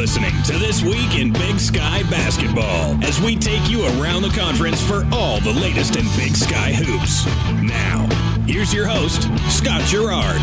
listening to This Week in Big Sky Basketball as we take you around the conference for all the latest in Big Sky hoops. Now, here's your host, Scott Garrard.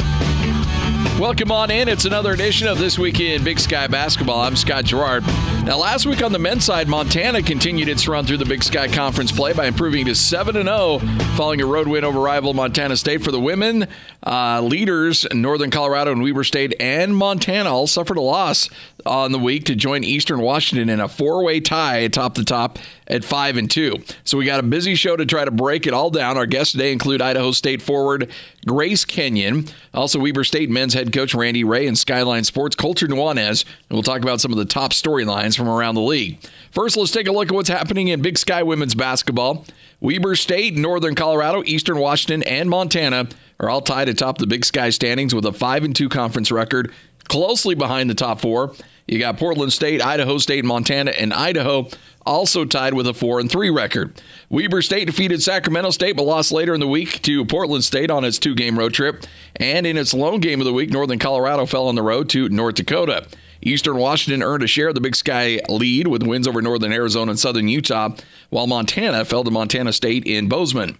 Welcome on in. It's another edition of This Week in Big Sky Basketball. I'm Scott Garrard. Now, last week on the men's side, Montana continued its run through the Big Sky Conference play by improving to 7-0 following a road win over rival Montana State. For the women, leaders Northern Colorado and Weber State and Montana all suffered a loss on the week to join Eastern Washington in a four-way tie atop the top at 5-2. So we got a busy show to try to break it all down. Our guests today include Idaho State forward Grace Kenyon, also Weber State men's head coach Rahe, and Skyline Sports Colter Nuanez. And we'll talk about some of the top storylines from around the league. First, let's take a look at what's happening in Big Sky women's basketball. Weber State, Northern Colorado, Eastern Washington, and Montana are all tied atop the Big Sky standings with a 5-2 conference record, closely behind the top four. You got Portland State, Idaho State, Montana, and Idaho also tied with a 4-3 record. Weber State defeated Sacramento State but lost later in the week to Portland State on its two-game road trip. And in its lone game of the week, Northern Colorado fell on the road to North Dakota. Eastern Washington earned a share of the Big Sky lead with wins over Northern Arizona and Southern Utah, while Montana fell to Montana State in Bozeman.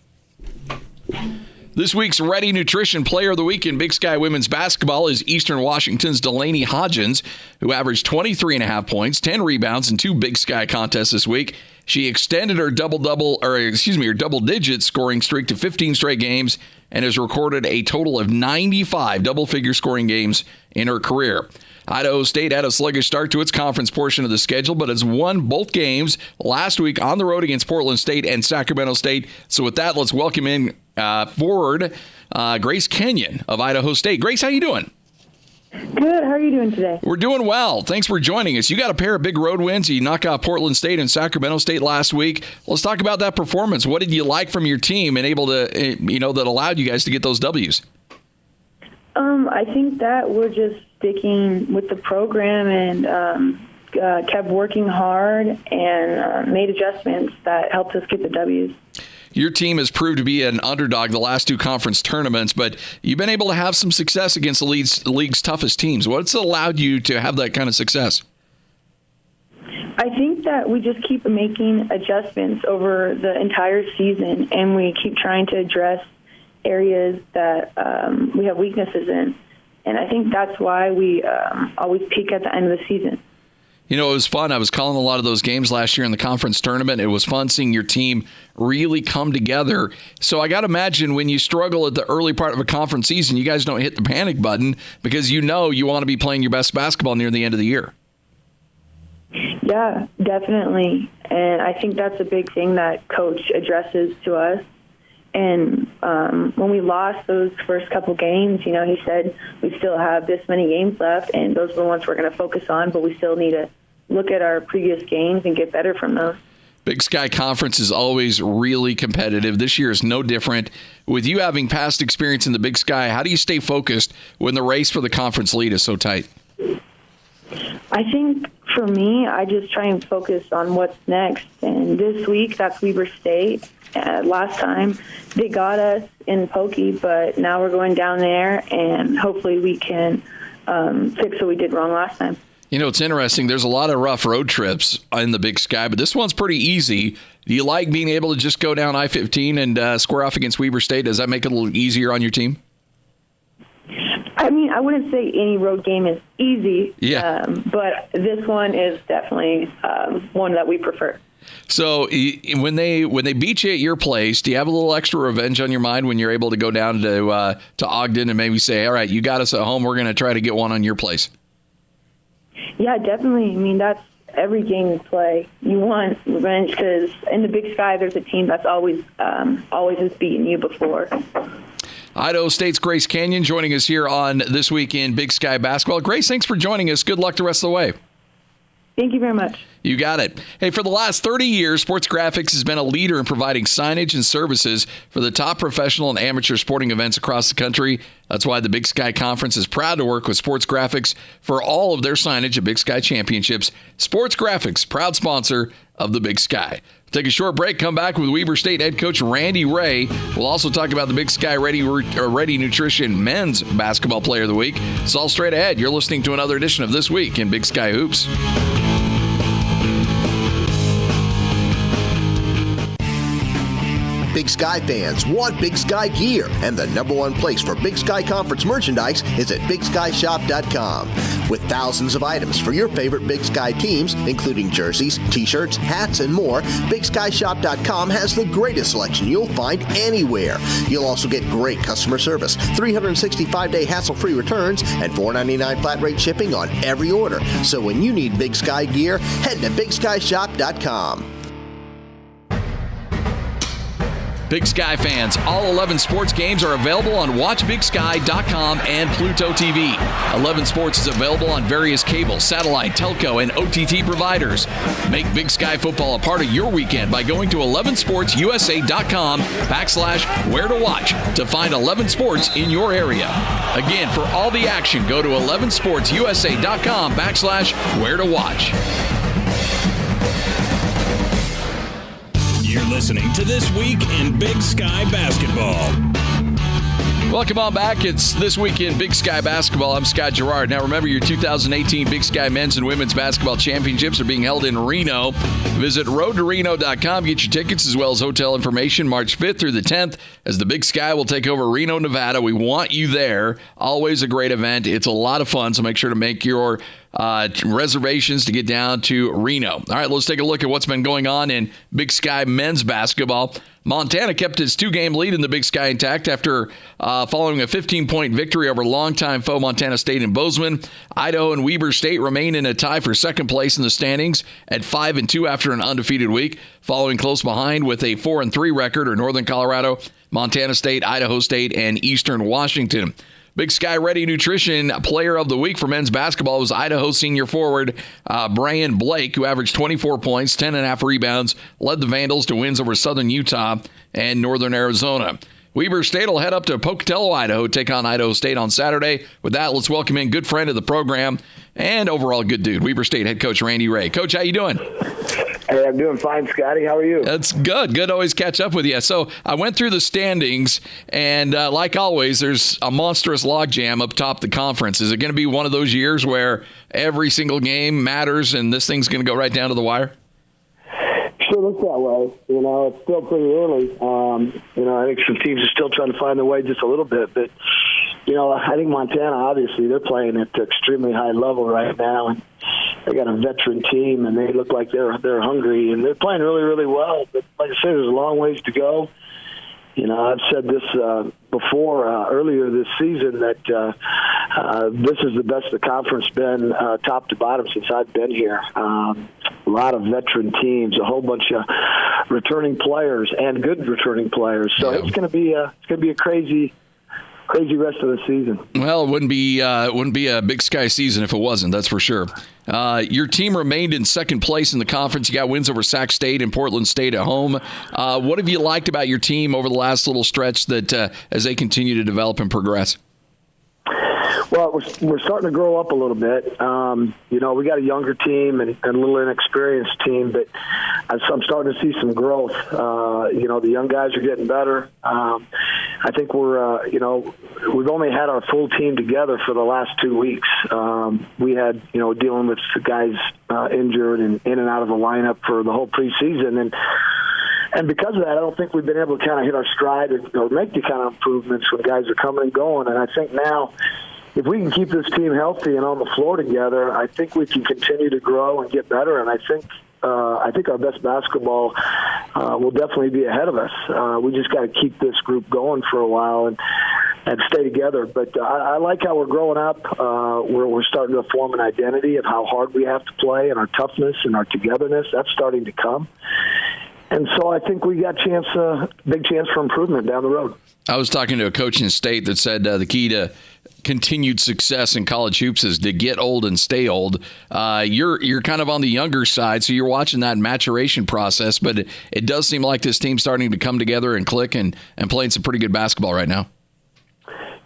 This week's Ready Nutrition Player of the Week in Big Sky women's basketball is Eastern Washington's Delaney Hodgins, who averaged 23.5 points, 10 rebounds, in two Big Sky contests this week. She extended her double-digit scoring streak to 15 straight games and has recorded a total of 95 double-figure scoring games in her career. Idaho State had a sluggish start to its conference portion of the schedule, but has won both games last week on the road against Portland State and Sacramento State. So with that, let's welcome in forward Grace Kenyon of Idaho State. Grace, how you doing? Good. How are you doing today? We're doing well. Thanks for joining us. You got a pair of big road wins. You knocked out Portland State and Sacramento State last week. Let's talk about that performance. What did you like from your team and able to, that allowed you guys to get those W's? I think that we're just sticking with the program and kept working hard and made adjustments that helped us get the W's. Your team has proved to be an underdog the last two conference tournaments, but you've been able to have some success against the league's toughest teams. What's allowed you to have that kind of success? I think that we just keep making adjustments over the entire season, and we keep trying to address areas that we have weaknesses in. And I think that's why we always peak at the end of the season. You know, it was fun. I was calling a lot of those games last year in the conference tournament. It was fun seeing your team really come together. So I got to imagine when you struggle at the early part of a conference season, you guys don't hit the panic button because you want to be playing your best basketball near the end of the year. Yeah, definitely. And I think that's a big thing that Coach addresses to us. And when we lost those first couple games, he said we still have this many games left, and those are the ones we're going to focus on, but we still need to look at our previous games and get better from those. Big Sky Conference is always really competitive. This year is no different. With you having past experience in the Big Sky, how do you stay focused when the race for the conference lead is so tight? I think for me, I just try and focus on what's next. And this week, that's Weber State. Last time, they got us in Pokey, but now we're going down there, and hopefully we can fix what we did wrong last time. It's interesting. There's a lot of rough road trips in the Big Sky, but this one's pretty easy. Do you like being able to just go down I-15 and square off against Weber State? Does that make it a little easier on your team? I mean, I wouldn't say any road game is easy, but this one is definitely one that we prefer. So when they beat you at your place, do you have a little extra revenge on your mind when you're able to go down to Ogden and maybe say, all right, you got us at home, we're going to try to get one on your place? Yeah, definitely. I mean, that's every game you play. You want revenge because in the Big Sky, there's a team that's always has beaten you before. Idaho State's Grace Kenyon joining us here on This Week in Big Sky Basketball. Grace, thanks for joining us. Good luck the rest of the way. Thank you very much. You got it. Hey, for the last 30 years, Sports Graphics has been a leader in providing signage and services for the top professional and amateur sporting events across the country. That's why the Big Sky Conference is proud to work with Sports Graphics for all of their signage at Big Sky Championships. Sports Graphics, proud sponsor of the Big Sky. Take a short break, come back with Weber State head coach Randy Rahe. We'll also talk about the Big Sky Ready Nutrition Men's Basketball Player of the Week. It's all straight ahead. You're listening to another edition of This Week in Big Sky Hoops. Big Sky fans want Big Sky gear, and the number one place for Big Sky Conference merchandise is at BigSkyShop.com. With thousands of items for your favorite Big Sky teams, including jerseys, t-shirts, hats, and more, BigSkyShop.com has the greatest selection you'll find anywhere. You'll also get great customer service, 365-day hassle-free returns, and $4.99 flat rate shipping on every order. So when you need Big Sky gear, head to BigSkyShop.com. Big Sky fans, all 11 sports games are available on WatchBigSky.com and Pluto TV. 11 Sports is available on various cable, satellite, telco, and OTT providers. Make Big Sky football a part of your weekend by going to 11sportsusa.com/where to watch to find 11 Sports in your area. Again, for all the action, go to 11sportsusa.com/where to watch. You're listening to This Week in Big Sky Basketball. Welcome on back. It's This Week in Big Sky Basketball. I'm Scott Garrard. Now remember, your 2018 Big Sky Men's and Women's Basketball Championships are being held in Reno. Visit roadtoreno.com. Get your tickets as well as hotel information March 5th through the 10th as the Big Sky will take over Reno, Nevada. We want you there. Always a great event. It's a lot of fun, so make sure to make your reservations to get down to Reno. All right, let's take a look at what's been going on in Big Sky men's basketball. Montana kept its 2-game lead in the Big Sky intact after following a 15-point victory over longtime foe Montana State in Bozeman. Idaho and Weber State remain in a tie for second place in the standings at 5-2 after an undefeated week. Following close behind with a 4-3 record are Northern Colorado, Montana State, Idaho State, and Eastern Washington. Big Sky Ready Nutrition Player of the Week for men's basketball was Idaho senior forward Brian Blake, who averaged 24 points, 10.5 rebounds, led the Vandals to wins over Southern Utah and Northern Arizona. Weber State will head up to Pocatello, Idaho, take on Idaho State on Saturday. With that, let's welcome in good friend of the program and overall good dude, Weber State head coach Randy Rahe. Coach, how you doing? Hey, I'm doing fine, Scotty. How are you? That's good. Good to always catch up with you. So I went through the standings, and like always, there's a monstrous logjam up top the conference. Is it going to be one of those years where every single game matters and this thing's going to go right down to the wire? Sure looks that way. You know, it's still pretty early. I think some teams are still trying to find their way just a little bit. But, I think Montana, obviously, they're playing at an extremely high level right now. And they got a veteran team, and they look like they're hungry, and they're playing really, really well. But like I said, there's a long ways to go. I've said this before earlier this season that this is the best the conference been top to bottom since I've been here. A lot of veteran teams, a whole bunch of returning players and good returning players. So It's going to be a crazy rest of the season. Well, it wouldn't be a Big Sky season if it wasn't, that's for sure. Your team remained in second place in the conference. You got wins over Sac State and Portland State at home. What have you liked about your team over the last little stretch that as they continue to develop and progress? Well, we're starting to grow up a little bit. We got a younger team and a little inexperienced team, but I'm starting to see some growth. The young guys are getting better. I think we've only had our full team together for the last 2 weeks. We had, dealing with the guys injured and in and out of the lineup for the whole preseason. And because of that, I don't think we've been able to kind of hit our stride or make the kind of improvements when guys are coming and going. And I think now, if we can keep this team healthy and on the floor together, I think we can continue to grow and get better. And I think our best basketball will definitely be ahead of us. We just got to keep this group going for a while and stay together. But I like how we're growing up. We're starting to form an identity of how hard we have to play and our toughness and our togetherness. That's starting to come. And so I think we got big chance for improvement down the road. I was talking to a coach in state that said the key to continued success in college hoops is to get old and stay old. You're kind of on the younger side, so you're watching that maturation process, but it does seem like this team's starting to come together and click and playing some pretty good basketball right now.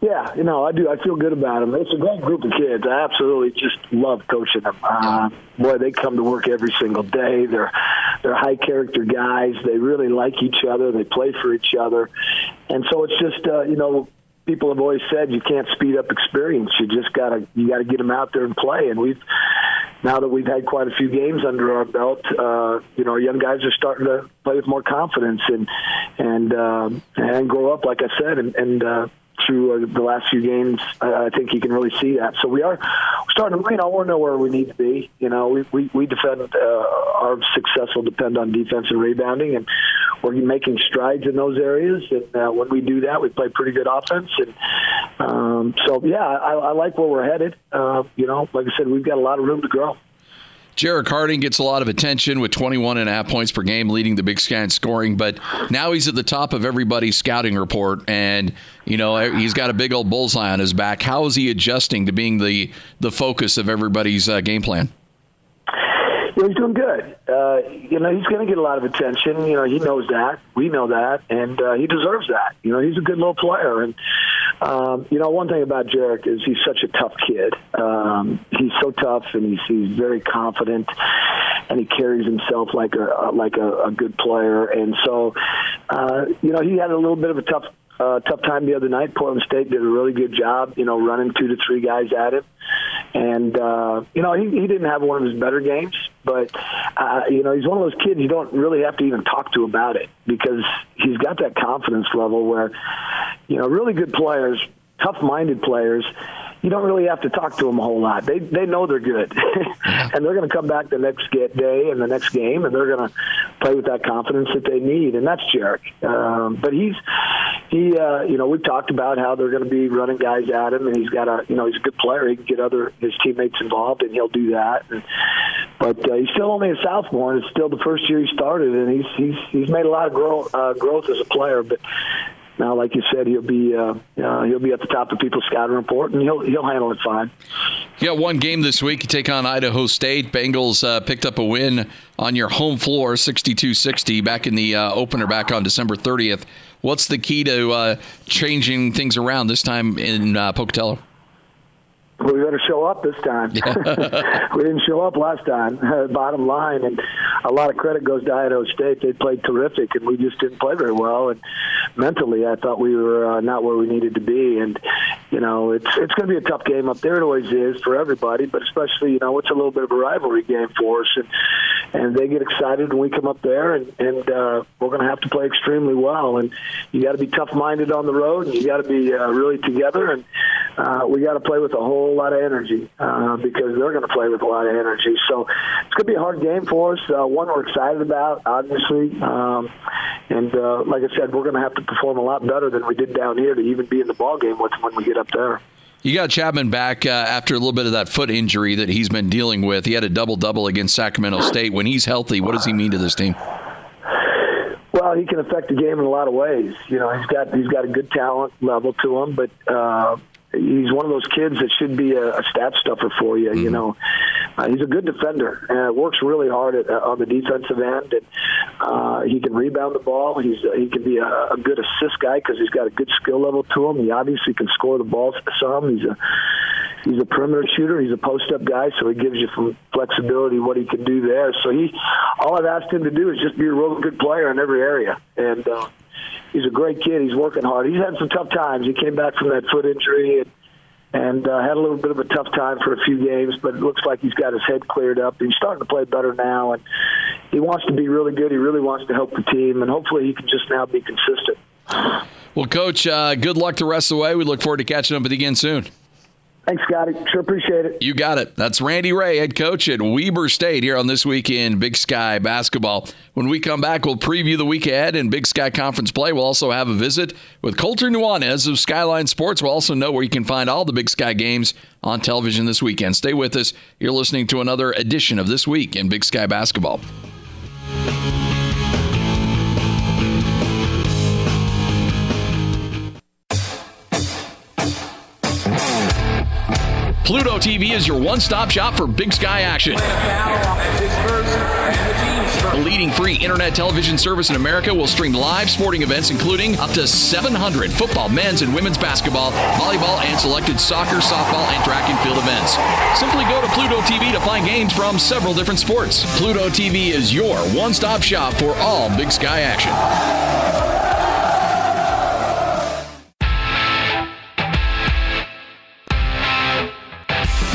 Yeah, I do. I feel good about them. It's a great group of kids. I absolutely just love coaching them. Boy, they come to work every single day. They're high character guys. They really like each other. They play for each other, and so it's just people have always said you can't speed up experience. You gotta get them out there and play. And now that we've had quite a few games under our belt, our young guys are starting to play with more confidence and grow up, like I said, and through the last few games, I think you can really see that. So we're starting to, we know where we need to be. We defend, our success will depend on defensive rebounding, and we're making strides in those areas. And when we do that, we play pretty good offense. And I like where we're headed. Like I said, we've got a lot of room to grow. Jarek Harding gets a lot of attention with 21.5 points per game, leading the Big Sky in scoring. But now he's at the top of everybody's scouting report, and he's got a big old bullseye on his back. How is he adjusting to being the focus of everybody's game plan? He's doing good. He's going to get a lot of attention. He knows that. We know that, and he deserves that. He's a good little player, and one thing about Jarek is he's such a tough kid. He's so tough, and he's very confident, and he carries himself like a good player. And so, he had a little bit of a tough time the other night. Portland State did a really good job, running 2 to 3 guys at him. And, he didn't have one of his better games, but, he's one of those kids you don't really have to even talk to about it, because he's got that confidence level where, really good players, tough-minded players, you don't really have to talk to them a whole lot. They know they're good, and they're going to come back the next day and the next game, and they're going to play with that confidence that they need, and that's Jarek. But we've talked about how they're going to be running guys at him, and he's a good player. He can get his teammates involved, and he'll do that. But he's still only a sophomore, and it's still the first year he started, and he's made a lot of growth as a player, but. Now, like you said, he'll be at the top of people's scouting report, and he'll handle it fine. You got one game this week. You take on Idaho State. Bengals picked up a win on your home floor, 62-60, back in the opener back on December 30th. What's the key to changing things around this time in Pocatello? Well, we better show up this time. We didn't show up last time, bottom line. And a lot of credit goes to Idaho State. They played terrific, and we just didn't play very well. And mentally, I thought we were not where we needed to be. And, it's going to be a tough game up there. It always is for everybody, but especially, it's a little bit of a rivalry game for us. And they get excited when we come up there, and we're going to have to play extremely well. And you got to be tough-minded on the road, and you got to be really together. And we got to play with a whole lot of energy because they're going to play with a lot of energy. So it's going to be a hard game for us, one we're excited about, obviously. And like I said, we're going to have to perform a lot better than we did down here to even be in the ballgame when we get up there. You got Chapman back after a little bit of that foot injury that he's been dealing with. He had a double-double against Sacramento State. When he's healthy, what does he mean to this team? Well, he can affect the game in a lot of ways. He's got a good talent level to him, but he's one of those kids that should be a stat stuffer for you. Mm-hmm. He's a good defender and works really hard on the defensive end. And he can rebound the ball. He can be a good assist guy because he's got a good skill level to him. He obviously can score the ball some. He's a perimeter shooter. He's a post-up guy, so he gives you some flexibility what he can do there. So all I've asked him to do is just be a real good player in every area. And he's a great kid. He's working hard. He's had some tough times. He came back from that foot injury and had a little bit of a tough time for a few games, but it looks like he's got his head cleared up. He's starting to play better now, and he wants to be really good. He really wants to help the team, and hopefully he can just now be consistent. Well, Coach, good luck the rest of the way. We look forward to catching up with you again soon. Thanks, Scotty. Sure appreciate it. You got it. That's Randy Rahe, head coach at Weber State here on This Week in Big Sky Basketball. When we come back, we'll preview the week ahead in Big Sky Conference play. We'll also have a visit with Colter Nuanez of Skyline Sports. We'll also know where you can find all the Big Sky games on television this weekend. Stay with us. You're listening to another edition of This Week in Big Sky Basketball. Pluto TV is your one-stop shop for Big Sky action. The leading free internet television service in America will stream live sporting events including up to 700 football, men's and women's basketball, volleyball, and selected soccer, softball, and track and field events. Simply go to Pluto TV to find games from several different sports. Pluto TV is your one-stop shop for all Big Sky action.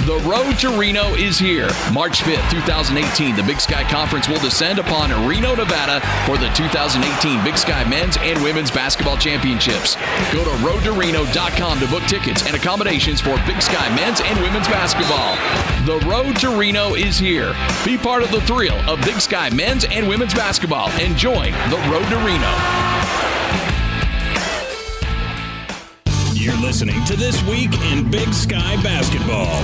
The road to Reno is here. March 5th, 2018, the Big Sky Conference will descend upon Reno, Nevada for the 2018 Big Sky Men's and Women's Basketball Championships. Go to roadtoreno.com to book tickets and accommodations for Big Sky Men's and Women's Basketball. The road to Reno is here. Be part of the thrill of Big Sky Men's and Women's Basketball and join the road to Reno. You're listening to This Week in Big Sky Basketball.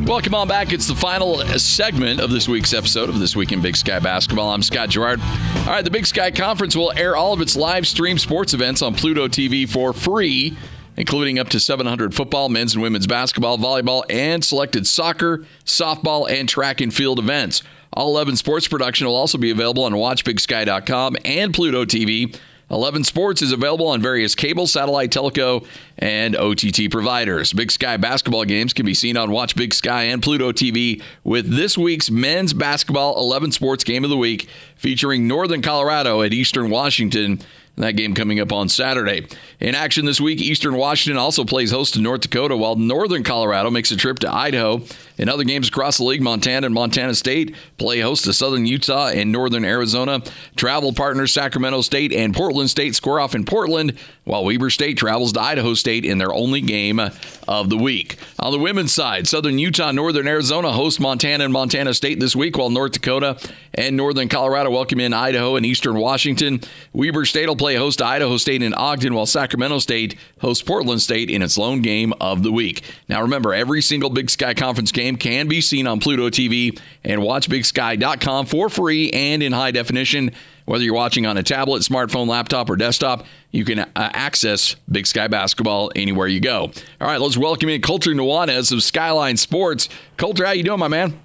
Welcome on back. It's the final segment of this week's episode of This Week in Big Sky Basketball. I'm Scott Garrard. All right, the Big Sky Conference will air all of its live stream sports events on Pluto TV for free, including up to 700 football, men's and women's basketball, volleyball, and selected soccer, softball, and track and field events. All 11 sports production will also be available on WatchBigSky.com and Pluto TV. 11 Sports is available on various cable, satellite, telco, and OTT providers. Big Sky basketball games can be seen on Watch Big Sky and Pluto TV with this week's men's basketball 11 Sports Game of the Week featuring Northern Colorado at Eastern Washington. That game coming up on Saturday. In action this week, Eastern Washington also plays host to North Dakota, while Northern Colorado makes a trip to Idaho. In other games across the league, Montana and Montana State play host to Southern Utah and Northern Arizona. Travel partners Sacramento State and Portland State square off in Portland, while Weber State travels to Idaho State in their only game of the week. On the women's side, Southern Utah and Northern Arizona host Montana and Montana State this week, while North Dakota and Northern Colorado welcome in Idaho and Eastern Washington. Weber State will play host to Idaho State in Ogden, while Sacramento State hosts Portland State in its lone game of the week. Now remember, every single Big Sky Conference game can be seen on Pluto TV and WatchBigSky.com for free and in high definition. Whether you're watching on a tablet, smartphone, laptop, or desktop, you can access Big Sky Basketball anywhere you go. All right, let's welcome in Colter Nuanez of Skyline Sports. Colter, how you doing, my man?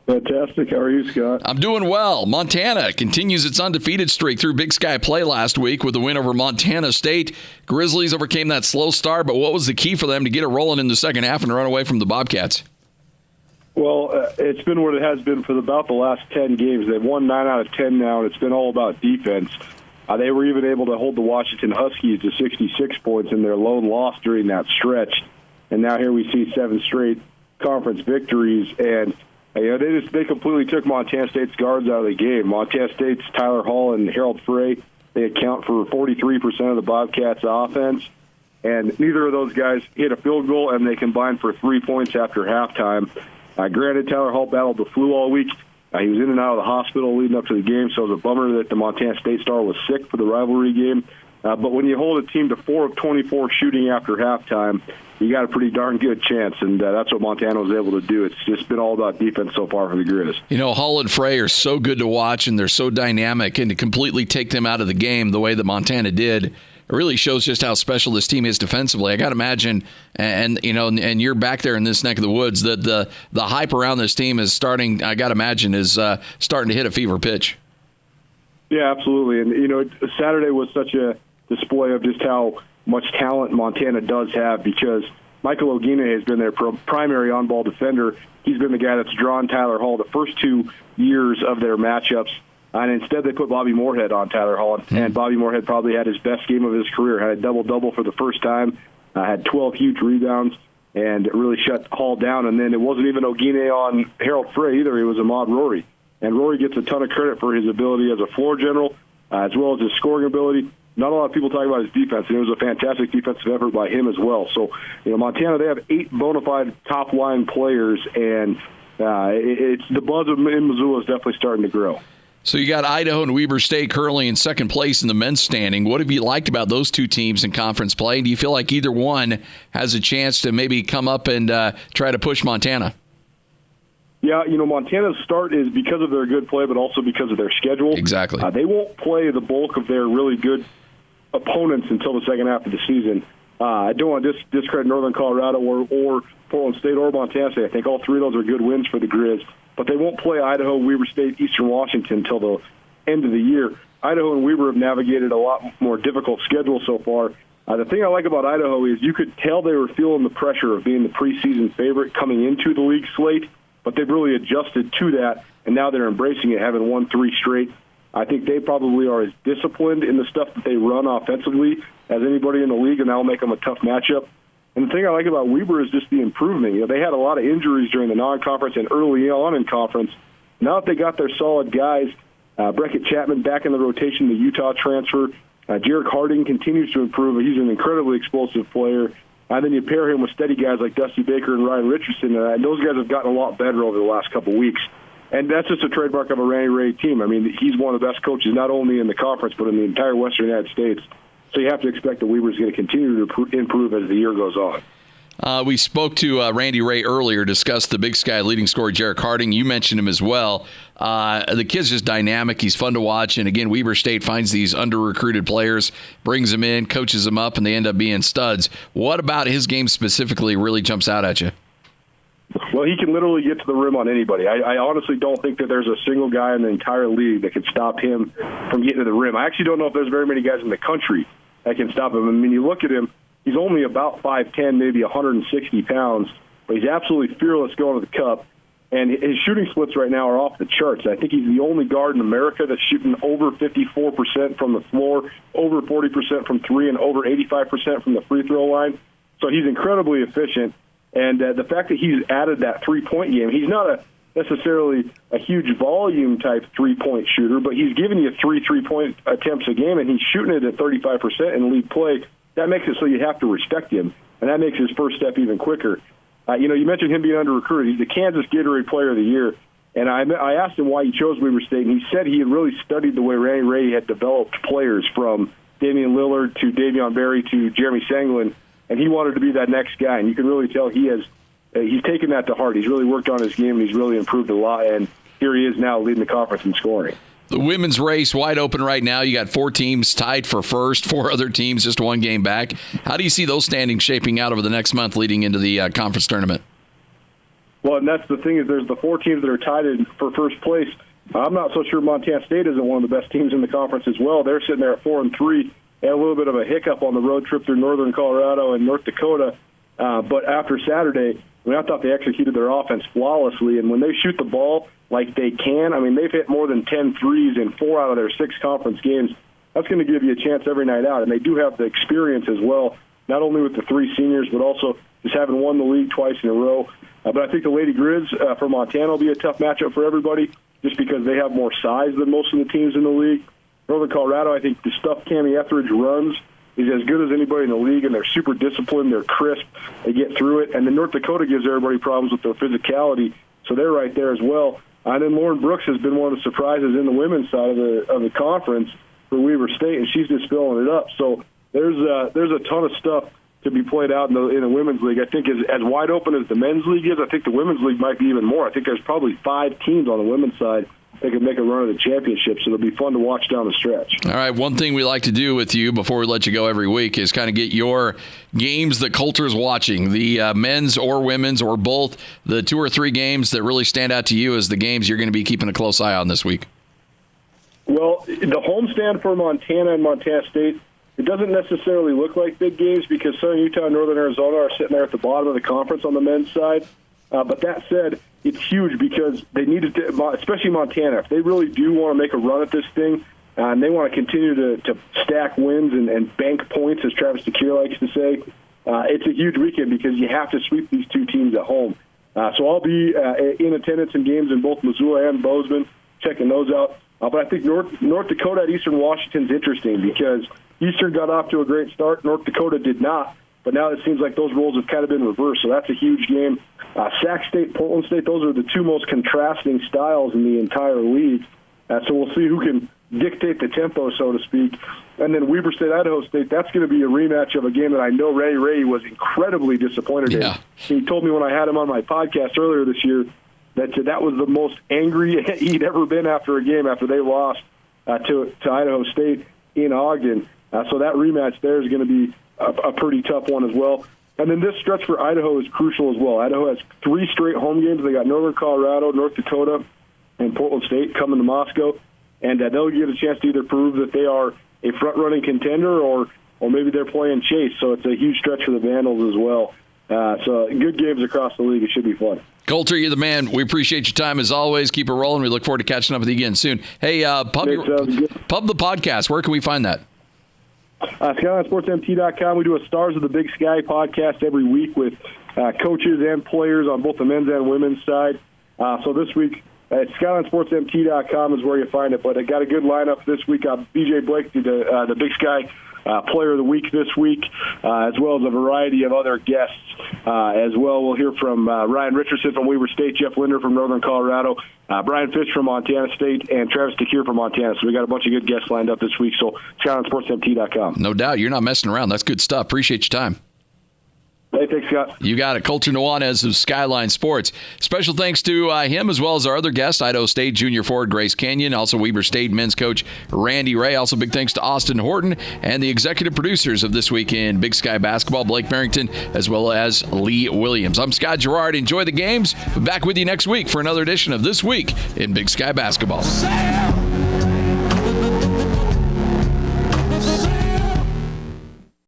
Fantastic. How are you, Scott? I'm doing well. Montana continues its undefeated streak through Big Sky play last week with a win over Montana State. Grizzlies overcame that slow start, but what was the key for them to get it rolling in the second half and run away from the Bobcats? Well, it's been what it has been for about the last 10 games. They've won 9 out of 10 now, and it's been all about defense. They were even able to hold the Washington Huskies to 66 points in their lone loss during that stretch. And now here we see 7 straight conference victories. And they completely took Montana State's guards out of the game. Montana State's Tyler Hall and Harold Frey, they account for 43% of the Bobcats' offense. And neither of those guys hit a field goal, and they combined for 3 points after halftime. Granted, Tyler Hall battled the flu all week. He was in and out of the hospital leading up to the game, so it was a bummer that the Montana State star was sick for the rivalry game. But when you hold a team to 4 of 24 shooting after halftime, you got a pretty darn good chance, and that's what Montana was able to do. It's just been all about defense so far for the Grizz. You know, Hall and Frey are so good to watch, and they're so dynamic, and to completely take them out of the game the way that Montana did, it really shows just how special this team is defensively. I got to imagine, and you're back there in this neck of the woods, that the hype around this team is starting. I got to imagine is starting to hit a fever pitch. Yeah, absolutely. And Saturday was such a display of just how much talent Montana does have, because Michael Ogine has been their primary on-ball defender. He's been the guy that's drawn Tyler Hall the first 2 years of their matchups. And instead, they put Bobby Moorhead on Tyler Hall, and Bobby Moorhead probably had his best game of his career. Had a double-double for the first time, had 12 huge rebounds, and it really shut Hall down. And then it wasn't even Ogine on Harold Frey either. It was Ahmad Rory. And Rory gets a ton of credit for his ability as a floor general, as well as his scoring ability. Not a lot of people talk about his defense, and it was a fantastic defensive effort by him as well. So, Montana, they have 8 bona fide top-line players, and it's the buzz in Missoula is definitely starting to grow. So you got Idaho and Weber State currently in second place in the men's standing. What have you liked about those two teams in conference play? Do you feel like either one has a chance to maybe come up and try to push Montana? Yeah, Montana's start is because of their good play, but also because of their schedule. Exactly. They won't play the bulk of their really good opponents until the second half of the season. I don't want to discredit Northern Colorado or Portland State or Montana State. I think all three of those are good wins for the Grizz, but they won't play Idaho, Weber State, Eastern Washington until the end of the year. Idaho and Weber have navigated a lot more difficult schedule so far. The thing I like about Idaho is you could tell they were feeling the pressure of being the preseason favorite coming into the league slate, but they've really adjusted to that, and now they're embracing it, having won 3 straight. I think they probably are as disciplined in the stuff that they run offensively as anybody in the league, and that will make them a tough matchup. And the thing I like about Weber is just the improvement. You know, they had a lot of injuries during the non-conference and early on in conference. Now that they got their solid guys, Breckett Chapman back in the rotation, the Utah transfer, Jarek Harding continues to improve. He's an incredibly explosive player. And then you pair him with steady guys like Dusty Baker and Ryan Richardson, and those guys have gotten a lot better over the last couple of weeks. And that's just a trademark of a Randy Rahe team. I mean, he's one of the best coaches not only in the conference but in the entire Western United States. So you have to expect that Weber's going to continue to improve as the year goes on. We spoke to Randy Rahe earlier, discussed the Big Sky leading scorer, Jarek Harding. You mentioned him as well. The kid's just dynamic. He's fun to watch. And, again, Weber State finds these under-recruited players, brings them in, coaches them up, and they end up being studs. What about his game specifically really jumps out at you? Well, he can literally get to the rim on anybody. I honestly don't think that there's a single guy in the entire league that can stop him from getting to the rim. I actually don't know if there's very many guys in the country that can stop him. I mean, you look at him, he's only about 5'10", maybe 160 pounds, but he's absolutely fearless going to the cup. And his shooting splits right now are off the charts. I think he's the only guard in America that's shooting over 54% from the floor, over 40% from three, and over 85% from the free throw line. So he's incredibly efficient. And the fact that he's added that three-point game, he's not necessarily a huge volume-type three-point shooter, but he's giving you 3 three-point attempts a game, and he's shooting it at 35% in league play. That makes it so you have to respect him, and that makes his first step even quicker. You mentioned him being under-recruited. He's the Kansas Gatorade Player of the Year, and I asked him why he chose Weber State, and he said he had really studied the way Randy Rahe had developed players from Damian Lillard to Davion Berry to Jeremy Sanglin, and he wanted to be that next guy. And you can really tell he's taken that to heart. He's really worked on his game, and he's really improved a lot, and here he is now leading the conference in scoring. The women's race wide open right now. You got 4 teams tied for first, 4 other teams just 1 game back. How do you see those standings shaping out over the next month leading into the conference tournament? Well, and that's the thing is there's the 4 teams that are tied for first place. I'm not so sure Montana State isn't one of the best teams in the conference as well. They're sitting there at 4-3. They had a little bit of a hiccup on the road trip through northern Colorado and North Dakota. But after Saturday, I thought they executed their offense flawlessly. And when they shoot the ball like they can, they've hit more than 10 threes in 4 out of their 6 conference games. That's going to give you a chance every night out. And they do have the experience as well, not only with the 3 seniors, but also just having won the league twice in a row. But I think the Lady Grizz for Montana will be a tough matchup for everybody just because they have more size than most of the teams in the league. Northern Colorado, I think the stuff Cammie Etheridge runs is as good as anybody in the league, and they're super disciplined. They're crisp. They get through it. And then North Dakota gives everybody problems with their physicality, so they're right there as well. And then Lauren Brooks has been one of the surprises in the women's side of the conference for Weber State, and she's just filling it up. So there's a ton of stuff to be played out in the women's league. I think as wide open as the men's league is, I think the women's league might be even more. I think there's probably 5 teams on the women's side that could make a run at the championship, so it'll be fun to watch down the stretch. All right, one thing we like to do with you before we let you go every week is kind of get your games that Colter's watching, the men's or women's or both, the 2 or 3 games that really stand out to you as the games you're going to be keeping a close eye on this week. Well, the homestand for Montana and Montana State, it doesn't necessarily look like big games because Southern Utah and Northern Arizona are sitting there at the bottom of the conference on the men's side. But that said, it's huge because they need to, especially Montana, if they really do want to make a run at this thing and they want to continue to stack wins and bank points, as Travis DeCuire likes to say, it's a huge weekend because you have to sweep these 2 teams at home. So I'll be in attendance in games in both Missoula and Bozeman, checking those out. But I think North Dakota at Eastern Washington is interesting because Eastern got off to a great start. North Dakota did not. But now it seems like those roles have kind of been reversed, so that's a huge game. Sac State, Portland State, those are the 2 most contrasting styles in the entire league. So we'll see who can dictate the tempo, so to speak. And then Weber State, Idaho State, that's going to be a rematch of a game that I know Randy Rahe was incredibly disappointed in. He told me when I had him on my podcast earlier this year that was the most angry he'd ever been after a game after they lost to Idaho State in Ogden. So that rematch there is going to be a pretty tough one as well. And then this stretch for Idaho is crucial as well. Idaho has 3 straight home games. They got Northern Colorado, North Dakota, and Portland State coming to Moscow. And they'll get a chance to either prove that they are a front-running contender or maybe they're playing chase. So it's a huge stretch for the Vandals as well. So good games across the league. It should be fun. Colter, you're the man. We appreciate your time as always. Keep it rolling. We look forward to catching up with you again soon. Hey, Pub the Podcast, where can we find that? SkylineSportsMT.com. We do a Stars of the Big Sky podcast every week with coaches and players on both the men's and women's side. So this week, at SkylineSportsMT.com is where you find it. But I got a good lineup this week. BJ Blake did the Big Sky Player of the Week this week, as well as a variety of other guests as well. We'll hear from Ryan Richardson from Weber State, Jeff Linder from Northern Colorado, Brian Fish from Montana State, and Travis DeCure from Montana. So we got a bunch of good guests lined up this week. So SkylineSportsMT.com. No doubt. You're not messing around. That's good stuff. Appreciate your time. Hey, thanks, Scott. You got it. Colter Nuanez of Skyline Sports. Special thanks to him as well as our other guest, Idaho State junior forward Grace Kenyon, also Weber State men's coach Randy Rahe. Also big thanks to Austin Horton and the executive producers of This Week in Big Sky Basketball, Blake Barrington, as well as Lee Williams. I'm Scott Garrard. Enjoy the games. We'll be back with you next week for another edition of This Week in Big Sky Basketball.